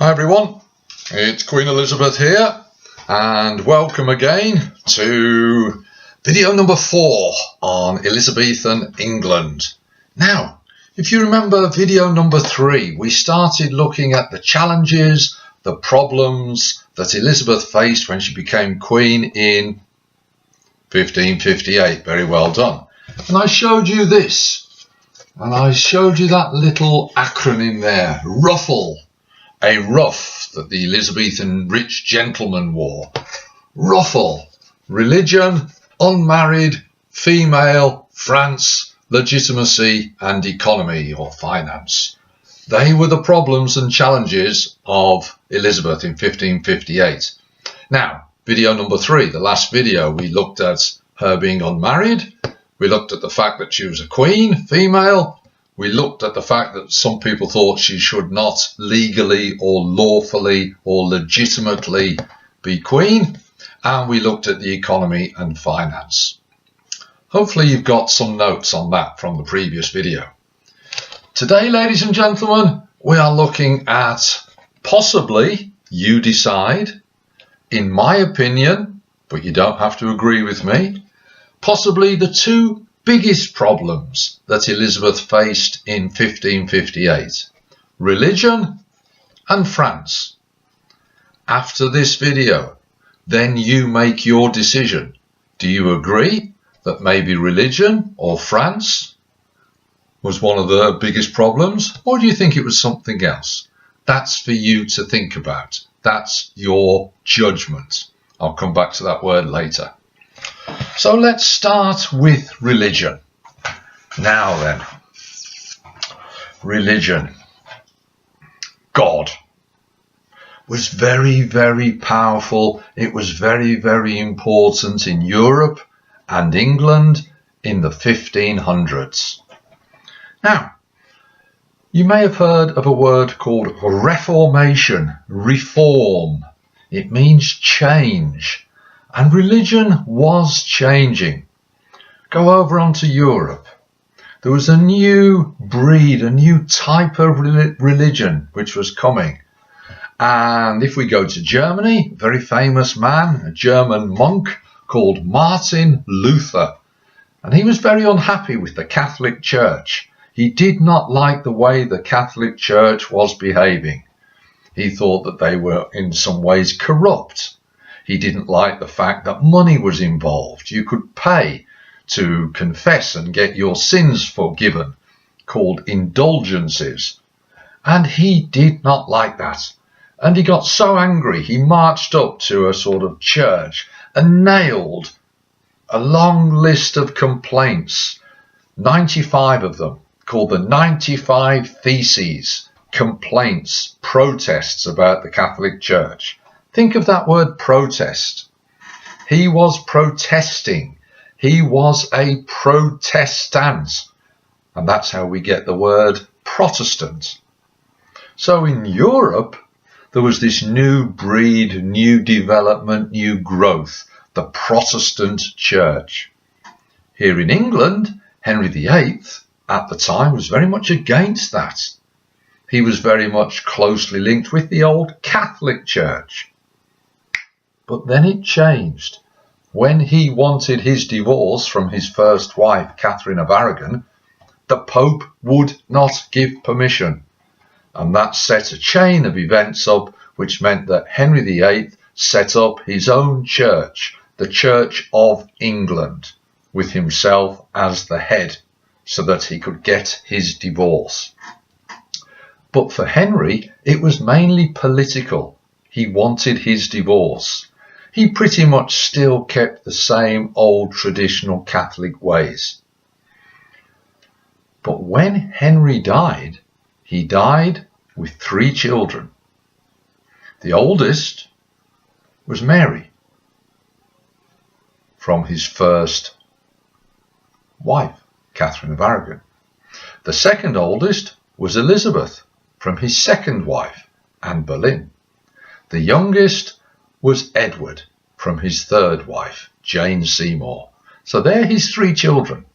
Hi everyone, it's Queen Elizabeth here and welcome again to video number 4 on Elizabethan England. Now, if you remember video number 3, we started looking at the challenges, the problems that Elizabeth faced when she became Queen in 1558. Very well done. And I showed you this, and I showed you that little acronym there, ruffle. A ruff that the Elizabethan rich gentleman wore. Ruffle, religion, unmarried, female, France, legitimacy and economy or finance. They were the problems and challenges of Elizabeth in 1558. Now, video number 3, the last video, we looked at her being unmarried. We looked at the fact that she was a queen, female. We looked at the fact that some people thought she should not legally or lawfully or legitimately be queen. And we looked at the economy and finance. Hopefully you've got some notes on that from the previous video. Today, ladies and gentlemen, we are looking at possibly, you decide, in my opinion, but you don't have to agree with me, possibly the two biggest problems that Elizabeth faced in 1558, religion and France. After this video, then you make your decision. Do you agree that maybe religion or France was one of the biggest problems, or do you think it was something else? That's for you to think about. That's your judgment. I'll come back to that word later. So let's start with religion. Now then, religion. God was very, very powerful. It was very, very important in Europe and England in the 1500s. Now, you may have heard of a word called reformation, reform. It means change. And religion was changing. Go over onto Europe. There was a new breed, a new type of religion which was coming. And if we go to Germany, a very famous man, a German monk called Martin Luther. And he was very unhappy with the Catholic Church. He did not like the way the Catholic Church was behaving. He thought that they were in some ways corrupt. He didn't like the fact that money was involved. You could pay to confess and get your sins forgiven, called indulgences. And he did not like that. And he got so angry, he marched up to a sort of church and nailed a long list of complaints, 95 of them, called the 95 Theses, complaints, protests about the Catholic Church. Think of that word protest. He was protesting. He was a Protestant. And that's how we get the word Protestant. So in Europe, there was this new breed, new development, new growth, the Protestant Church. Here in England, Henry VIII at the time was very much against that. He was very much closely linked with the old Catholic Church. But then it changed. When he wanted his divorce from his first wife, Catherine of Aragon, the Pope would not give permission. And that set a chain of events up, which meant that Henry VIII set up his own church, the Church of England, with himself as the head, so that he could get his divorce. But for Henry, it was mainly political. He wanted his divorce. He pretty much still kept the same old traditional Catholic ways. But when Henry died, he died with 3 children. The oldest was Mary, from his first wife, Catherine of Aragon. The second oldest was Elizabeth, from his second wife, Anne Boleyn. The youngest was Edward, from his third wife, Jane Seymour. So they're his 3 children.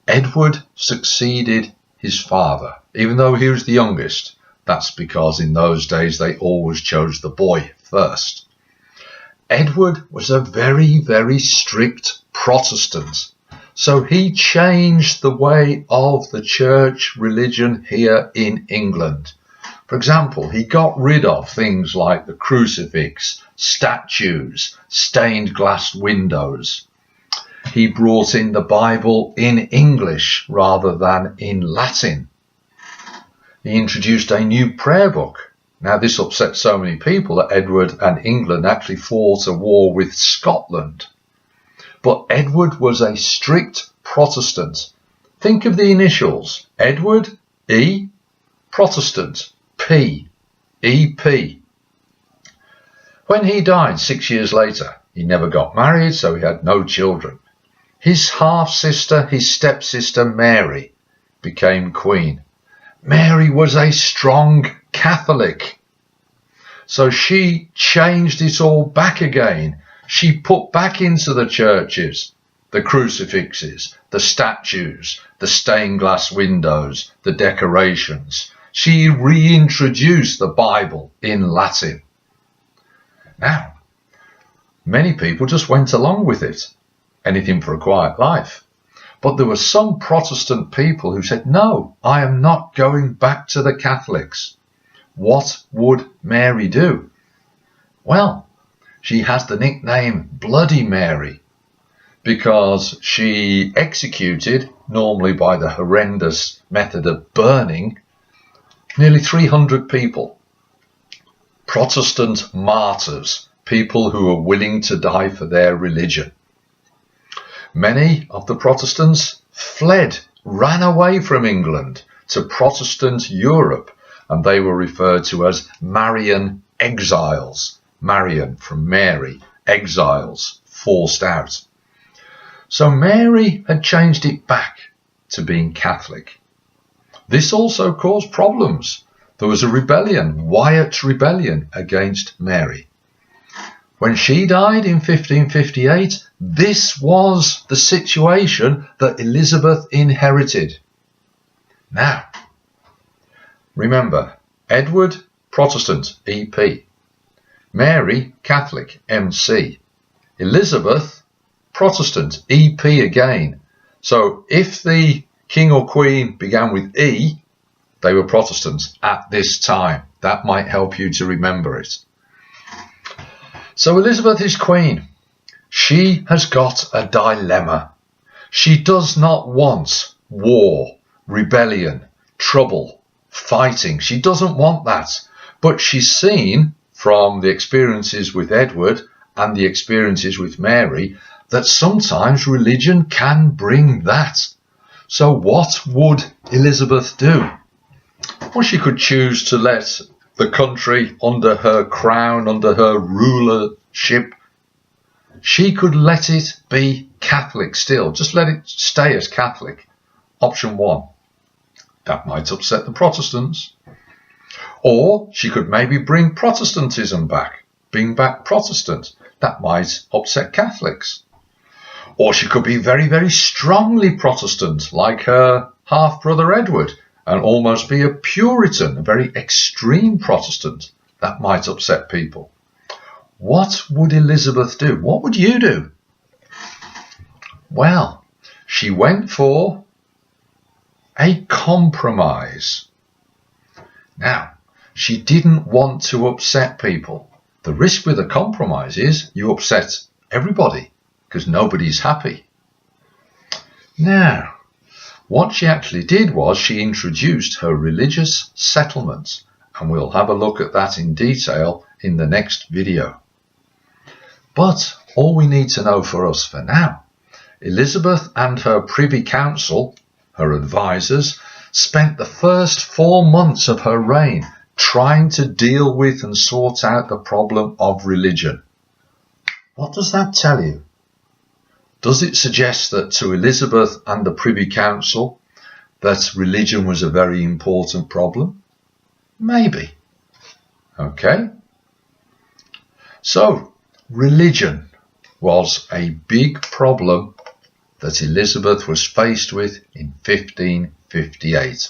Edward succeeded his father, even though he was the youngest. That's because in those days they always chose the boy first. Edward was a very, very strict Protestant. So he changed the way of the church religion here in England. For example, he got rid of things like the crucifix, statues, stained glass windows. He brought in the Bible in English rather than in Latin. He introduced a new prayer book. Now this upset so many people that Edward and England actually fought a war with Scotland. But Edward was a strict Protestant. Think of the initials. Edward, E, Protestant, P, EP. When he died 6 years later, he never got married, so he had no children. His half-sister, his stepsister Mary, became queen. Mary was a strong Catholic. So she changed it all back again. She put back into the churches the crucifixes, the statues, the stained glass windows, the decorations. She reintroduced the Bible in Latin. Now, many people just went along with it, anything for a quiet life. But there were some Protestant people who said, no, I am not going back to the Catholics. What would Mary do? Well, she has the nickname Bloody Mary because she executed, normally by the horrendous method of burning, nearly 300 people. Protestant martyrs, people who were willing to die for their religion. Many of the Protestants fled, ran away from England to Protestant Europe, and they were referred to as Marian exiles. Marian from Mary, exiles, forced out. So Mary had changed it back to being Catholic. This also caused problems. There was a rebellion, Wyatt's rebellion against Mary. When she died in 1558, this was the situation that Elizabeth inherited. Now, remember, Edward, Protestant, EP. Mary, Catholic, MC. Elizabeth, Protestant, EP again. So if the king or queen began with E, they were Protestants at this time. That might help you to remember it. So Elizabeth is queen. She has got a dilemma. She does not want war, rebellion, trouble, fighting. She doesn't want that. But she's seen from the experiences with Edward and the experiences with Mary that sometimes religion can bring that. So what would Elizabeth do? Well, she could choose to let the country under her crown, under her rulership, she could let it be Catholic still. Just let it stay as Catholic. Option 1. That might upset the Protestants. Or she could maybe bring Protestantism back, bring back Protestant. That might upset Catholics. Or she could be very, very strongly Protestant, like her half-brother Edward, and almost be a Puritan, a very extreme Protestant. That might upset people. What would Elizabeth do? What would you do? Well, she went for a compromise. Now, she didn't want to upset people. The risk with a compromise is you upset everybody because nobody's happy. Now, what she actually did was she introduced her religious settlements, and we'll have a look at that in detail in the next video. But all we need to know for us for now, Elizabeth and her Privy Council, her advisors, spent the first 4 months of her reign trying to deal with and sort out the problem of religion. What does that tell you? Does it suggest that to Elizabeth and the Privy Council that religion was a very important problem? Maybe. Okay. So, religion was a big problem that Elizabeth was faced with in 1558.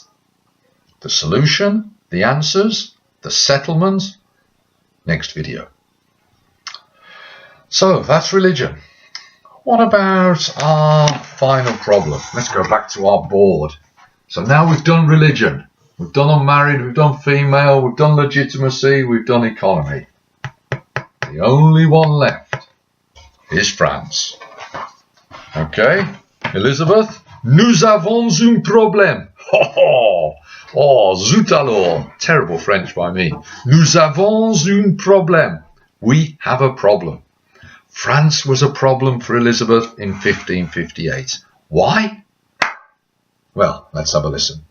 The solution? the answers, the settlement, next video. So that's religion. What about our final problem? Let's go back to our board. So now we've done religion, we've done unmarried, we've done female, we've done legitimacy, we've done economy. The only one left is France. Okay, Elizabeth, nous avons un problème. Oh, zut alors. Terrible French by me. Nous avons un problème. We have a problem. France was a problem for Elizabeth in 1558. Why? Well, let's have a listen.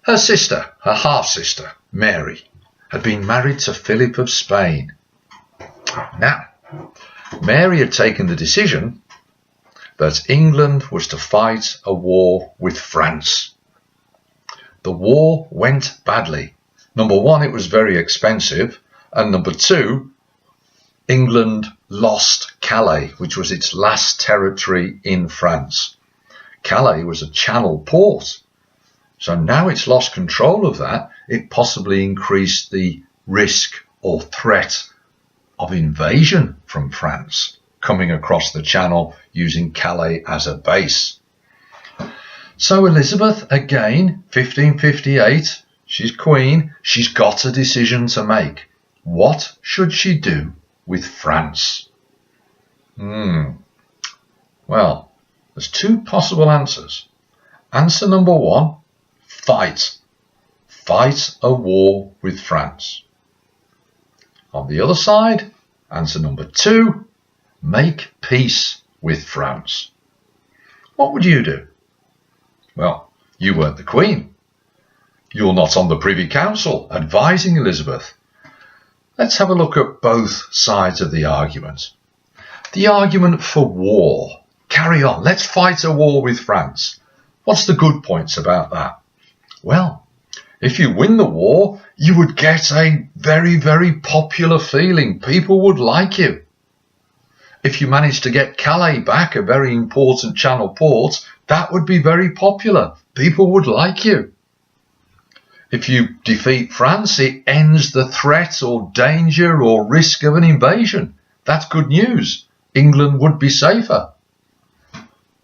Her sister, her half-sister, Mary, had been married to Philip of Spain. Now, Mary had taken the decision that England was to fight a war with France. The war went badly. Number one, it was very expensive, and number two, England lost Calais, which was its last territory in France. Calais was a channel port, so now it's lost control of that. It possibly increased the risk or threat of invasion from France coming across the channel using Calais as a base. So Elizabeth, again, 1558, she's queen, she's got a decision to make. What should she do with France? Well, there's two possible answers. Answer number one, fight. Fight a war with France. On the other side, answer number two, make peace with France. What would you do? Well, you weren't the Queen. You're not on the Privy Council advising Elizabeth. Let's have a look at both sides of the argument. The argument for war. Carry on. Let's fight a war with France. What's the good points about that? Well, if you win the war, you would get a very, very popular feeling. People would like you. If you manage to get Calais back, a very important channel port, that would be very popular. People would like you. If you defeat France, it ends the threat or danger or risk of an invasion. That's good news. England would be safer.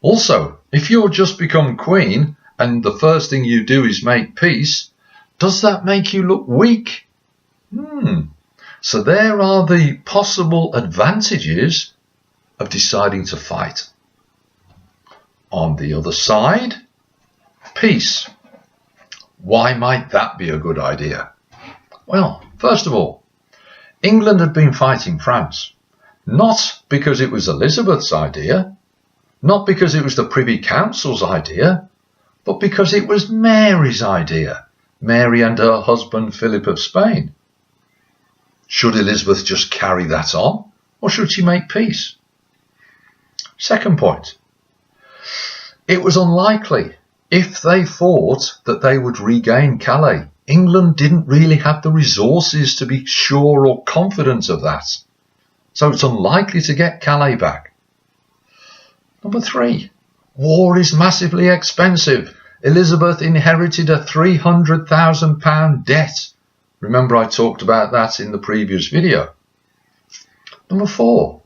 Also, if you're just become queen and the first thing you do is make peace, does that make you look weak? So there are the possible advantages of deciding to fight. On the other side, peace. Why might that be a good idea? Well, first of all, England had been fighting France, not because it was Elizabeth's idea, not because it was the Privy Council's idea, but because it was Mary's idea, Mary and her husband Philip of Spain. Should Elizabeth just carry that on, or should she make peace? Second point, it was unlikely. If they thought that they would regain Calais, England didn't really have the resources to be sure or confident of that. So it's unlikely to get Calais back. Number three, war is massively expensive. Elizabeth inherited a £300,000 debt. Remember I talked about that in the previous video. Number four,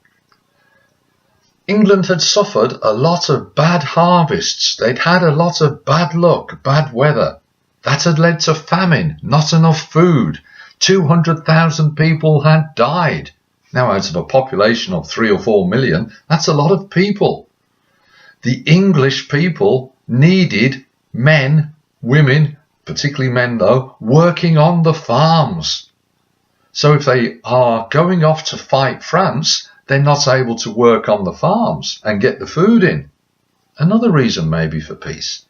England had suffered a lot of bad harvests. They'd had a lot of bad luck, bad weather. That had led to famine, not enough food. 200,000 people had died. Now, out of a population of 3 or 4 million, that's a lot of people. The English people needed men, women, particularly men though, working on the farms. So if they are going off to fight France, they're not able to work on the farms and get the food in. Another reason maybe for peace.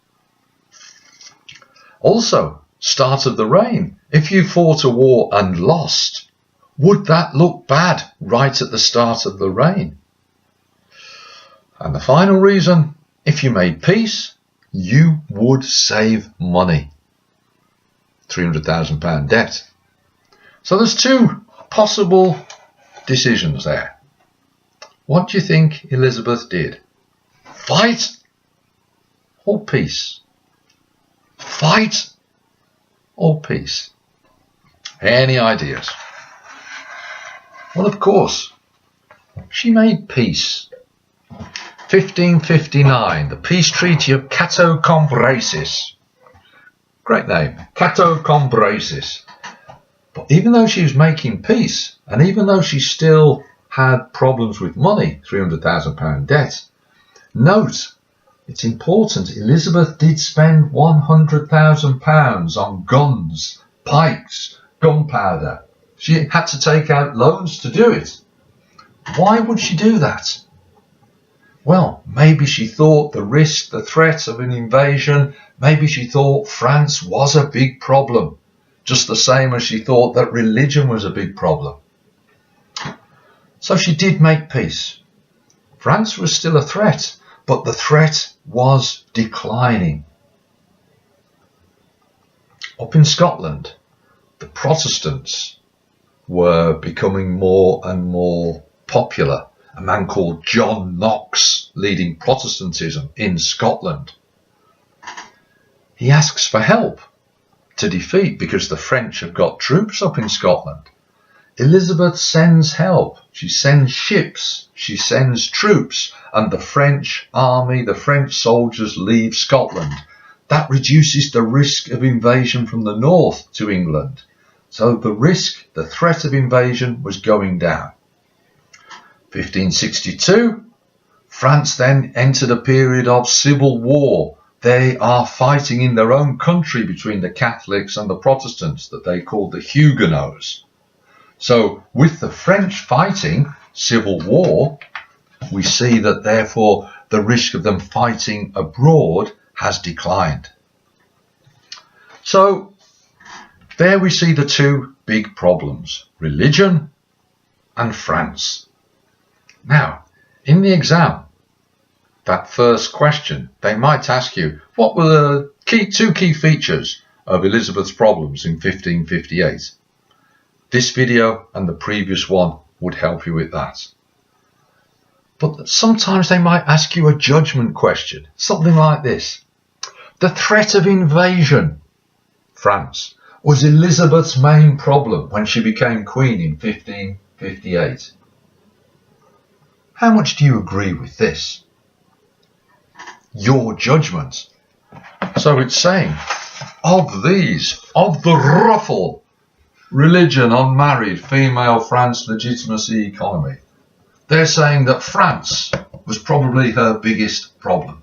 Also, start of the reign. If you fought a war and lost, would that look bad right at the start of the reign? And the final reason, if you made peace, you would save money. £300,000 debt. So there's two possible decisions there. What do you think Elizabeth did? Fight or peace? Fight or peace? Any ideas? Well, of course, she made peace. 1559, the peace treaty of Cateau-Cambresis. Great name, Cateau-Cambresis. But even though she was making peace, and even though she still had problems with money, £300,000 debt, note, it's important, Elizabeth did spend £100,000 on guns, pikes, gunpowder. She had to take out loans to do it. Why would she do that? Well, maybe she thought the risk, the threat of an invasion, maybe she thought France was a big problem, just the same as she thought that religion was a big problem. So she did make peace. France was still a threat, but the threat was declining. Up in Scotland, the Protestants were becoming more and more popular. A man called John Knox leading Protestantism in Scotland. He asks for help to defeat, because the French have got troops up in Scotland. Elizabeth sends help. She sends ships. She sends troops. And the French army, the French soldiers leave Scotland. That reduces the risk of invasion from the north to England. So the risk, the threat of invasion was going down. 1562, France then entered a period of civil war. They are fighting in their own country between the Catholics and the Protestants that they called the Huguenots. So with the French fighting civil war, we see that therefore the risk of them fighting abroad has declined. So there we see the two big problems, religion and France. Now, in the exam, that first question, they might ask you, what were the two key features of Elizabeth's problems in 1558? This video and the previous one would help you with that. But sometimes they might ask you a judgment question, something like this. The threat of invasion, France, was Elizabeth's main problem when she became queen in 1558. How much do you agree with this? Your judgment. So it's saying, of these, of the ruffle, religion, unmarried, female, France, legitimacy, economy, they're saying that France was probably her biggest problem.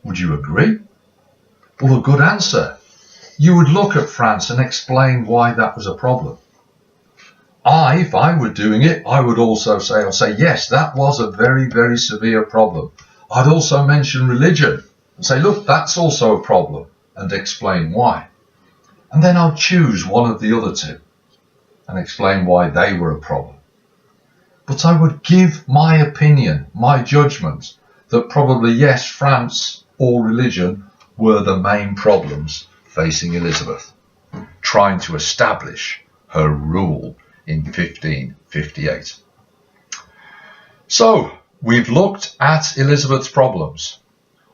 Would you agree? Well, a good answer. You would look at France and explain why that was a problem. If I were doing it, I would also say, yes, that was a very, very severe problem. I'd also mention religion and say, look, that's also a problem, and explain why. And then I'll choose one of the other two and explain why they were a problem. But I would give my opinion, my judgment, that probably, yes, France or religion were the main problems facing Elizabeth, trying to establish her rule in 1558. So, we've looked at Elizabeth's problems.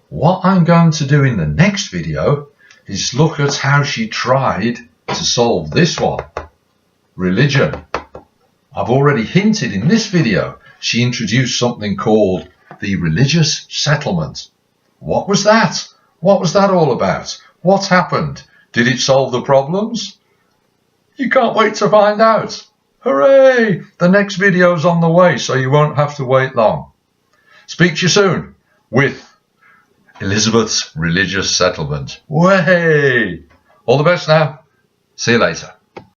What I'm going to do in the next video is look at how she tried to solve this one, religion. I've already hinted in this video, she introduced something called the religious settlement. What was that? What was that all about? What happened? Did it solve the problems? You can't wait to find out. Hooray! The next video's on the way, so you won't have to wait long. Speak to you soon with Elizabeth's religious settlement. Way! All the best now. See you later.